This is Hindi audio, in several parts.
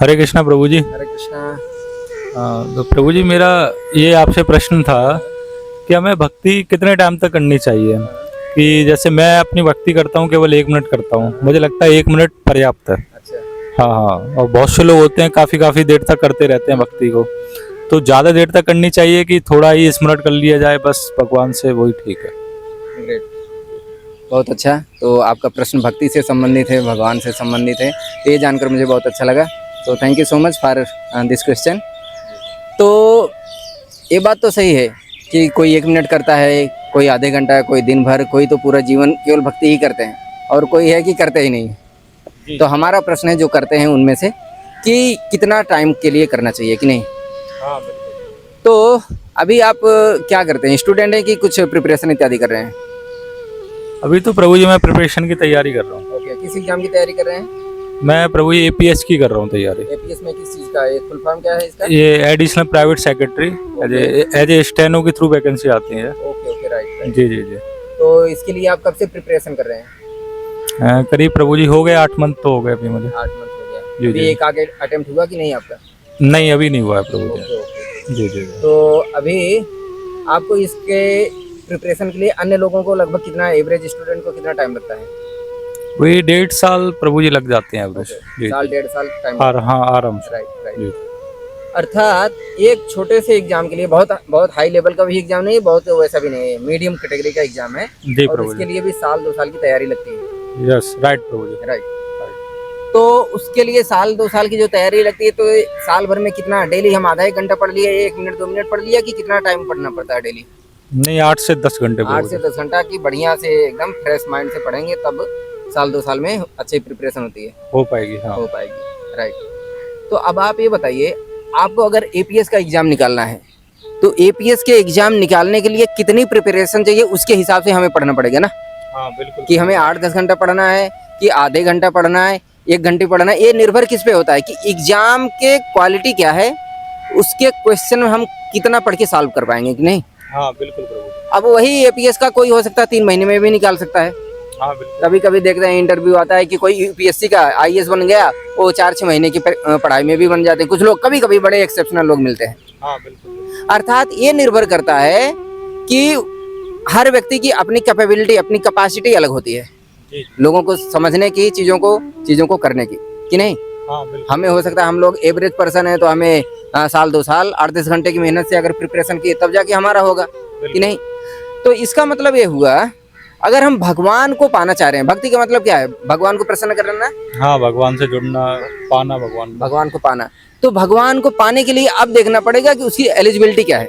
हरे कृष्णा प्रभु जी। हरे कृष्णा। तो प्रभु जी मेरा ये आपसे प्रश्न था कि हमें भक्ति कितने टाइम तक करनी चाहिए। कि जैसे मैं अपनी भक्ति करता हूँ केवल 1 मिनट करता हूँ, मुझे लगता है 1 मिनट पर्याप्त है। अच्छा। हाँ हाँ, और बहुत से लोग होते हैं काफ़ी देर तक करते रहते हैं भक्ति को। तो ज़्यादा देर तक करनी चाहिए कि थोड़ा ही स्मरण कर लिया जाए बस भगवान से, वही ठीक है। ग्रेट, बहुत अच्छा। तो आपका प्रश्न भक्ति से संबंधित है, भगवान से संबंधित है, तो ये जानकर मुझे बहुत अच्छा लगा। तो thank you so much for this question. तो ये बात तो सही है कि कोई 1 मिनट करता है, कोई आधे घंटा, कोई दिन भर, कोई तो पूरा जीवन केवल भक्ति ही करते हैं, और कोई है कि करते ही नहीं। तो हमारा प्रश्न है जो करते हैं उनमें से कि कितना टाइम के लिए करना चाहिए कि नहीं। हाँ, तो अभी आप क्या करते हैं, स्टूडेंट हैं कि कुछ प्रिपरेशन इत्यादि कर रहे हैं? अभी तो प्रभु जी मैं प्रिपरेशन की तैयारी कर रहा हूँ। ओके, किस एग्जाम की तैयारी कर रहे हैं? मैं प्रभु जी एपीएस की कर रहा हूँ तैयारी। एपीएस में किस चीज़ का, एक फुल फॉर्म क्या है इसका? ये additional private secretary as a steno के थ्रू वैकेंसी आती है। Okay okay, right. जी जी जी। तो इसके लिए आप कब से प्रिपरेशन कर रहे हैं? करीब प्रभु जी हो गए 8 मंथ तो हो गए अभी मुझे। 8 मंथ हो गया। जी, अभी जी। एक आगे अटेम्प्ट हुआ कि नहीं आपका? नहीं, अभी नहीं हुआ है प्रभु जी। Okay okay. जी जी। तो अभी आपको इसके प्रिपरेशन के लिए अन्य लोगों को लगभग कितना, एवरेज स्टूडेंट को कितना टाइम लगता है? वही 1.5 साल प्रभु जी लग जाते हैं एवरेज। जी साल, जी। 1.5 साल टाइम। हाँ, आराम से। Right right. जी अर्थात एक छोटे से एग्जाम के लिए बहुत हाई लेवल का भी एग्जाम नहीं है, बहुत वैसा भी नहीं है, मीडियम कैटेगरी का एग्जाम है। जी और प्रभु इसके जी। लिए भी साल 2 साल की तैयारी लगती है। यस, राइट प्रभु जी। राइट। तो उसके लिए साल 2 साल की जो तैयारी लगती है, तो साल भर में कितना डेली हम आधा 1 घंटा पढ़ लिया, 1 मिनट 2 मिनट पढ़ लिया, कि कितना टाइम पढ़ना पड़ता है डेली? नहीं, 8 से 10 घंटे 8 प्रभु से जी। 10 घंटा की बढ़िया से एकदम फ्रेश माइंड से पढ़ेंगे, तब साल 2 साल में अच्छी प्रिपरेशन होती है, हो पाएगी। हाँ। हो पाएगी। राइट। तो अब आप ये बताइए, आपको अगर एपीएस का एग्जाम निकालना है, तो एपीएस के एग्जाम निकालने के लिए कितनी प्रिपरेशन चाहिए, उसके हिसाब से हमें पढ़ना पड़ेगा ना। हाँ बिल्कुल। कि हमें 8-10 घंटा पढ़ना है, कि आधे घंटा पढ़ना है, 1 घंटे पढ़ना है, ये निर्भर किस पे होता है कि एग्जाम के क्वालिटी क्या है, उसके क्वेश्चन हम कितना पढ़ के सॉल्व कर पाएंगे कि नहीं। हाँ बिल्कुल प्रभु जी। अब वही एपीएस का कोई हो सकता है 3 महीने में भी निकाल सकता है। हाँ बिल्कुल। कभी कभी देखते हैं इंटरव्यू आता है कि कोई यूपीएससी का आईएएस बन गया, वो 4-6 महीने की पढ़ाई में भी बन जाते हैं कुछ लोग, कभी कभी बड़े एक्सेप्शनल लोग मिलते हैं। हाँ बिल्कुल। अर्थात ये निर्भर करता है कि हर व्यक्ति की अपनी कैपेबिलिटी, अपनी कैपेसिटी अलग होती है, जी। लोगों को समझने की, चीज़ों को करने की, कि नहीं। हाँ बिल्कुल। हमें हो सकता है, हम लोग एवरेज पर्सन है, तो हमें साल 2 साल 8-10 घंटे की मेहनत से अगर प्रिपरेशन की तब जाके हमारा होगा, कि नहीं। तो इसका मतलब ये हुआ, अगर हम भगवान को पाना चाह रहे हैं, भक्ति का मतलब क्या है, भगवान को प्रसन्न करना। हाँ, भगवान से जुड़ना, पाना भगवान को पाना। तो भगवान को पाने के लिए अब देखना पड़ेगा कि उसकी एलिजिबिलिटी क्या है।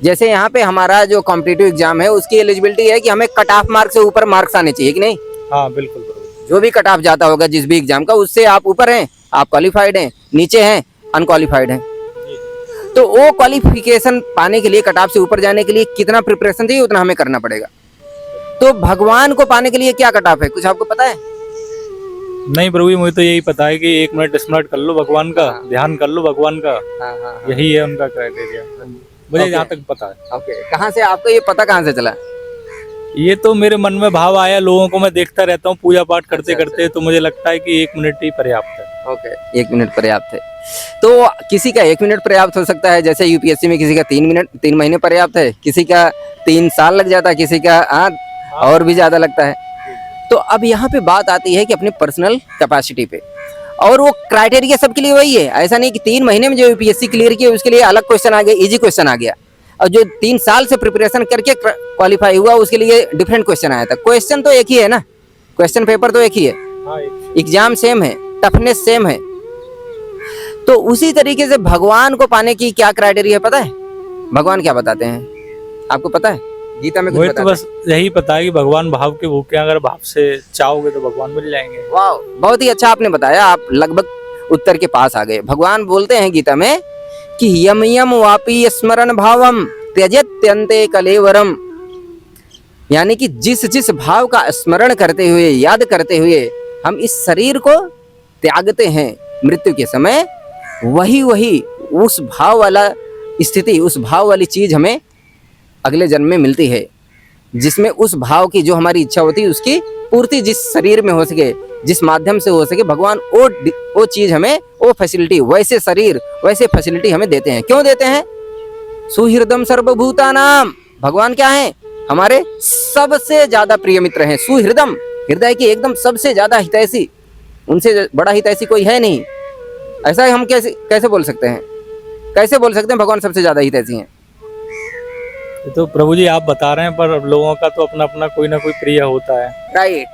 जैसे यहाँ पे हमारा जो कॉम्पिटिटिव एग्जाम है, उसकी एलिजिबिलिटी है कि हमें कट ऑफ मार्क्स से ऊपर मार्क्स आने चाहिए, कि नहीं। हाँ बिल्कुल प्रभु। जो भी कट ऑफ जाता होगा जिस भी एग्जाम का, उससे आप ऊपर हैं, आप क्वालिफाइड हैं, नीचे हैं, अनक्वालिफाइड हैं। तो वो क्वालिफिकेशन पाने के लिए, कट ऑफ से ऊपर जाने के लिए कितना प्रिपरेशन चाहिए, उतना हमें करना पड़ेगा। तो भगवान को पाने के लिए क्या कट ऑफ है, कुछ आपको पता है? नहीं प्रभु जी, मुझे तो यही पता है कि 1 मिनट स्मरण कर लो भगवान का, ध्यान कर लो भगवान का, यही है उनका क्राइटेरिया, मुझे जहाँ तक पता है। ओके, कहाँ से आपको ये पता, कहाँ से चला? ये तो मेरे मन में भाव आया, लोगों को मैं देखता रहता हूँ पूजा पाठ करते करते, तो मुझे लगता है कि 1 मिनट ही पर्याप्त है। ओके, 1 मिनट पर्याप्त है। तो किसी का 1 मिनट पर्याप्त हो सकता है, जैसे यूपीएससी में किसी का 3 महीने पर्याप्त है, किसी का 3 साल लग जाता है, किसी का और भी ज्यादा लगता है। तो अब यहाँ पे बात आती है कि अपनी पर्सनल कैपेसिटी पे, और वो क्राइटेरिया सबके लिए वही है। ऐसा नहीं कि 3 महीने में जो यूपीएससी क्लियर किया उसके लिए अलग क्वेश्चन आ गया, इजी क्वेश्चन आ गया, और जो 3 साल से प्रिपरेशन करके क्वालिफाई हुआ उसके लिए डिफरेंट क्वेश्चन आया था। क्वेश्चन तो एक ही है ना, क्वेश्चन पेपर तो एक ही है, एग्जाम सेम है, टफनेस सेम है। तो उसी तरीके से भगवान को पाने की क्या क्राइटेरिया पता है? भगवान क्या बताते हैं, आपको पता है? गीता में कुछ मुझे बताते तो बस यही पता है कि भगवान भाव के भूखे, अगर भाव से चाहोगे तो भगवान मिल जाएंगे। वाह, बहुत ही अच्छा आपने बताया, आप लगभग उत्तर के पास आ गए। भगवान बोलते हैं गीता में कि यम यम वापी स्मरण भावम त्यजत्यन्ते कलेवरम, यानी कि जिस जिस भाव का स्मरण करते हुए, याद करते हुए हम इस शरीर को त्यागते हैं मृत्यु के समय, वही उस भाव वाला स्थिति, उस भाव वाली चीज हमें अगले जन्म में मिलती है, जिसमें उस भाव की जो हमारी इच्छा होती है उसकी पूर्ति जिस शरीर में हो सके, जिस माध्यम से हो सके भगवान वो चीज हमें, वो फैसिलिटी, वैसे शरीर, वैसे फैसिलिटी हमें देते हैं। क्यों देते हैं? सुहृदम सर्वभूतानाम, भगवान क्या है? हमारे सबसे ज्यादा प्रिय मित्र हैं। सुहृदम, हृदय की एकदम सबसे ज्यादा हितैषी, उनसे बड़ा हितैषी कोई है नहीं। ऐसा हम कैसे कैसे बोल सकते हैं? कैसे बोल सकते हैं भगवान सबसे ज्यादा हितैषी हैं? ये तो प्रभु जी आप बता रहे हैं, पर लोगों का तो अपना अपना कोई ना कोई प्रिय होता है। राइट।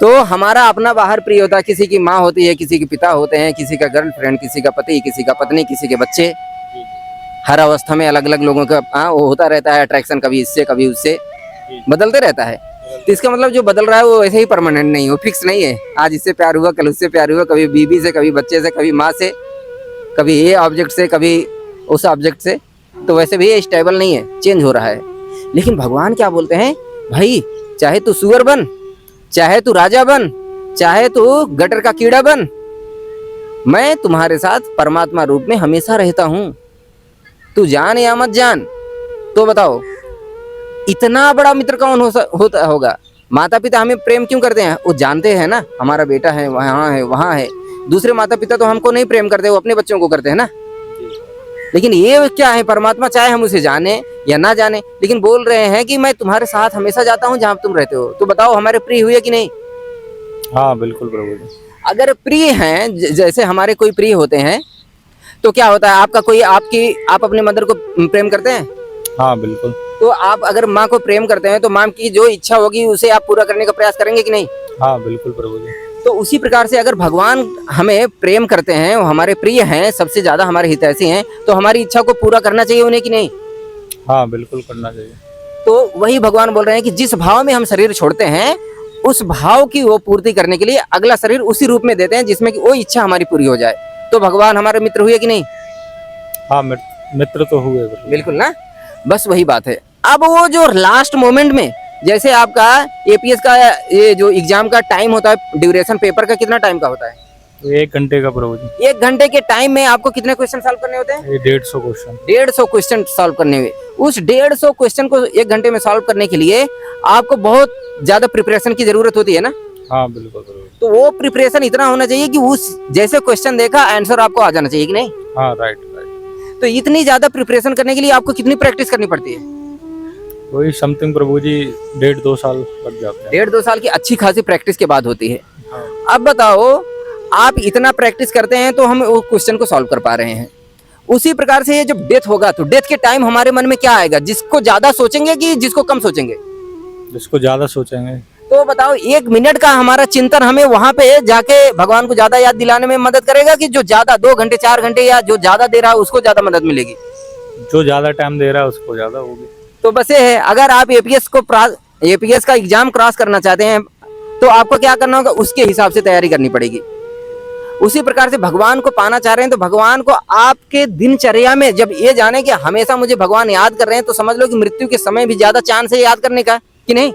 तो हमारा अपना बाहर प्रिय होता है। किसी की माँ होती है, किसी के पिता होते हैं, किसी का गर्लफ्रेंड, किसी का पति, किसी का पत्नी, किसी के बच्चे। हर अवस्था में अलग अलग लोगों का वो होता रहता है अट्रैक्शन, कभी इससे कभी उससे, बदलते रहता है। तो इसका मतलब जो बदल रहा है वो ऐसे ही परमानेंट नहीं, वो फिक्स नहीं है। आज इससे प्यार हुआ, कल उससे प्यार हुआ, कभी बीवी से, कभी बच्चे से, कभी माँ से, कभी ये ऑब्जेक्ट से, कभी उस ऑब्जेक्ट से। तो वैसे भी ये स्टेबल नहीं है, चेंज हो रहा है। लेकिन भगवान क्या बोलते हैं? भाई चाहे तू सुअर बन, चाहे तू राजा बन, चाहे तू गटर का कीड़ा बन, मैं तुम्हारे साथ परमात्मा रूप में हमेशा रहता हूं। तू जान या मत जान। तो बताओ इतना बड़ा मित्र कौन होता होगा? माता पिता हमें प्रेम क्यों करते हैं? वो जानते हैं ना हमारा बेटा है, वहाँ है, वहाँ है। दूसरे माता पिता तो हमको नहीं प्रेम करते, वो अपने बच्चों को करते हैं ना। लेकिन ये क्या है? परमात्मा चाहे हम उसे जाने या ना जाने, लेकिन बोल रहे हैं कि मैं तुम्हारे साथ हमेशा जाता हूँ जहाँ तुम रहते हो। तो बताओ हमारे प्रिय हुए कि नहीं? हाँ बिल्कुल प्रभु जी। अगर प्रिय हैं, जैसे हमारे कोई प्रिय होते हैं, तो क्या होता है? आपका कोई आप अपने मदर को प्रेम करते हैं? हाँ बिल्कुल। तो आप अगर माँ को प्रेम करते हैं तो माँ की जो इच्छा होगी उसे आप पूरा करने का प्रयास करेंगे कि नहीं? हाँ बिल्कुल प्रभु जी। तो उसी प्रकार से अगर भगवान हमें प्रेम करते हैं, वो हमारे प्रिय हैं, सबसे ज्यादा हमारे हितैषी हैं, तो हमारी इच्छा को पूरा करना चाहिए उन्हें कि नहीं? हाँ बिल्कुल करना चाहिए। तो वही भगवान बोल रहे हैं कि जिस भाव में हम शरीर छोड़ते हैं, उस भाव की वो पूर्ति करने के लिए अगला शरीर उसी रूप में देते हैं जिसमें कि वो इच्छा हमारी पूरी हो जाए। तो भगवान हमारे मित्र हुए कि नहीं? हाँ मित्र तो हुए प्रभु। बिल्कुल ना, बस वही बात है। अब वो जो लास्ट मोमेंट में, जैसे आपका एपीएस का ये जो एग्जाम का टाइम होता है, ड्यूरेशन पेपर का कितना टाइम का होता है? तो 1 घंटे का प्रभु जी। 1 घंटे के टाइम में आपको कितने क्वेश्चन सॉल्व करने होते हैं? ये 150 क्वेश्चन। 150 क्वेश्चन सॉल्व करने हुए। उस 150 क्वेश्चन को 1 घंटे में सॉल्व करने के लिए आपको बहुत ज्यादा प्रिपरेशन की जरूरत होती है ना। हाँ बिल्कुल प्रभु। तो वो प्रिपरेशन इतना होना चाहिए कि उस जैसे क्वेश्चन देखा आंसर आपको आ जाना चाहिए कि नहीं? हाँ राइट। तो इतनी ज्यादा प्रिपरेशन करने के लिए आपको कितनी प्रैक्टिस करनी पड़ती है? वही समथिंग प्रभु जी 1.5-2 साल लग जाते हैं। 1.5-2 साल की अच्छी खासी प्रैक्टिस के बाद होती है। हाँ। अब बताओ आप इतना प्रैक्टिस करते हैं तो हम उस क्वेश्चन को सॉल्व कर पा रहे हैं। उसी प्रकार से ये जब डेथ होगा तो डेथ के टाइम हमारे मन में क्या आएगा? जिसको ज्यादा सोचेंगे कि जिसको कम सोचेंगे? जिसको ज्यादा सोचेंगे। तो बताओ 1 मिनट का हमारा चिंतन हमें वहां पे जाके भगवान को ज्यादा याद दिलाने में मदद करेगा कि जो ज्यादा 2 घंटे 4 घंटे या जो ज्यादा दे रहा है उसको ज्यादा मदद मिलेगी? जो ज्यादा टाइम दे रहा है उसको ज्यादा होगी। तो बस ये है, अगर आप एपीएस का एग्जाम क्रॉस करना चाहते हैं तो आपको क्या करना होगा? उसके हिसाब से तैयारी करनी पड़ेगी। उसी प्रकार से भगवान को पाना चाह रहे हैं तो भगवान को आपके दिनचर्या में जब ये जाने कि हमेशा मुझे भगवान याद कर रहे हैं, तो समझ लो कि मृत्यु के समय भी ज्यादा चांस है याद करने का कि नहीं?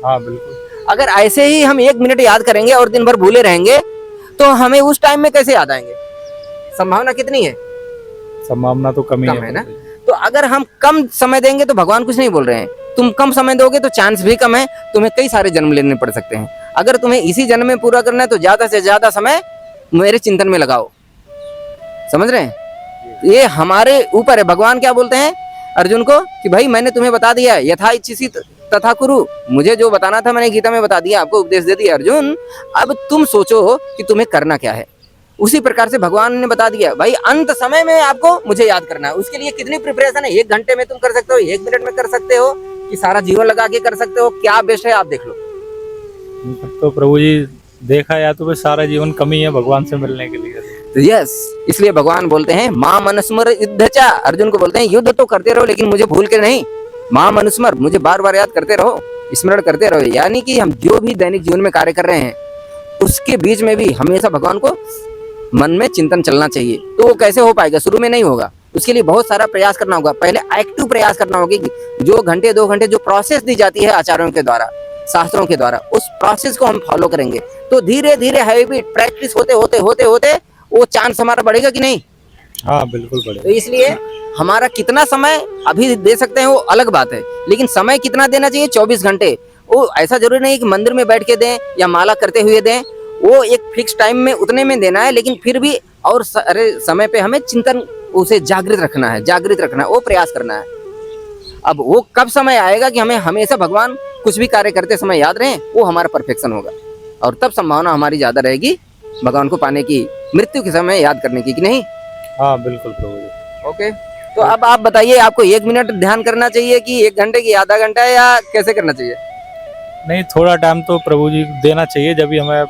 हाँ बिल्कुल। अगर ऐसे ही हम 1 मिनट याद करेंगे और दिन भर भूले रहेंगे तो हमें उस टाइम में कैसे याद आएंगे? संभावना कितनी है? संभावना तो कम है ना। तो अगर हम कम समय देंगे तो भगवान कुछ नहीं बोल रहे हैं, तुम कम समय दोगे तो चांस भी कम है, तुम्हें कई सारे जन्म लेने पड़ सकते हैं। अगर तुम्हें इसी जन्म में पूरा करना है तो ज्यादा से ज्यादा समय मेरे चिंतन में लगाओ। समझ रहे हैं? ये हमारे ऊपर है। भगवान क्या बोलते हैं अर्जुन को कि भाई मैंने तुम्हें बता दिया, यथा इच्छिसी तथा कुरु। मुझे जो बताना था मैंने गीता में बता दिया, आपको उपदेश दे दिया अर्जुन। अब तुम सोचो कि तुम्हें करना क्या है। उसी प्रकार से भगवान ने बता दिया भाई अंत समय में आपको मुझे याद करना है। उसके लिए कितनी प्रिपरेशन है? 1 घंटे में तुम कर सकते हो, 1 मिनट में कर सकते हो, कि सारा जीवन लगा के कर सकते हो? क्या बेस्ट है आप देख लो। तो प्रभु जी देखा या तो सारा जीवन कमी है भगवान से मिलने के लिए। तो यस, इसलिए भगवान बोलते हैं मां मनुस्मर युद्धचा। अर्जुन को बोलते हैं युद्ध तो करते रहो लेकिन मुझे भूल के नहीं। मां मनुस्मर, मुझे बार बार याद करते रहो, स्मरण करते रहो। यानी कि हम जो भी दैनिक जीवन में कार्य कर रहे हैं उसके बीच में भी हमेशा भगवान को मन में चिंतन चलना चाहिए। तो वो कैसे हो पाएगा? शुरू में नहीं होगा, उसके लिए बहुत सारा प्रयास करना होगा। पहले एक्टिव प्रयास करना होगा कि जो घंटे 2 घंटे जो प्रोसेस दी जाती है आचार्यों के द्वारा, शास्त्रों के द्वारा, उस प्रोसेस को हम फॉलो करेंगे तो धीरे धीरे हैबिट प्रैक्टिस होते होते होते होते वो चांस हमारा बढ़ेगा कि नहीं? हाँ बिल्कुल बढ़ेगा। तो इसलिए हमारा कितना समय अभी दे सकते हैं वो अलग बात है, लेकिन समय कितना देना चाहिए? 24 घंटे। वो ऐसा जरूरी नहीं कि मंदिर में बैठ के दें या माला करते हुए दें। वो एक फिक्स टाइम में उतने में देना है, लेकिन फिर भी और सारे समय पे हमें चिंतन उसे जागृत रखना है, वो प्रयास करना है। अब वो कब समय आएगा कि हमें हमेशा भगवान कुछ भी कार्य करते समय याद रहे, वो हमारा परफेक्शन होगा, और तब संभावना हमारी ज्यादा रहेगी भगवान को पाने की, मृत्यु के समय याद करने की, कि नहीं? हाँ बिल्कुल प्रभु जी। ओके, तो अब आप बताइए, आपको 1 मिनट ध्यान करना चाहिए कि 1 घंटे की, आधा घंटा, या कैसे करना चाहिए? नहीं, थोड़ा टाइम तो प्रभु जी देना चाहिए, जब भी हमें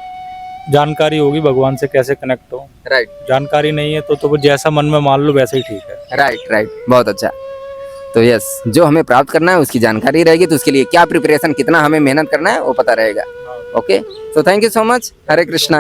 जानकारी होगी भगवान से कैसे कनेक्ट हो। राइट जानकारी नहीं है तो वो जैसा मन में मान लो वैसे ही ठीक है। राइट, बहुत अच्छा। तो यस, जो हमें प्राप्त करना है उसकी जानकारी रहेगी, तो उसके लिए क्या प्रिपरेशन, कितना हमें मेहनत करना है वो पता रहेगा। Okay, so thank you so much. Hare Krishna.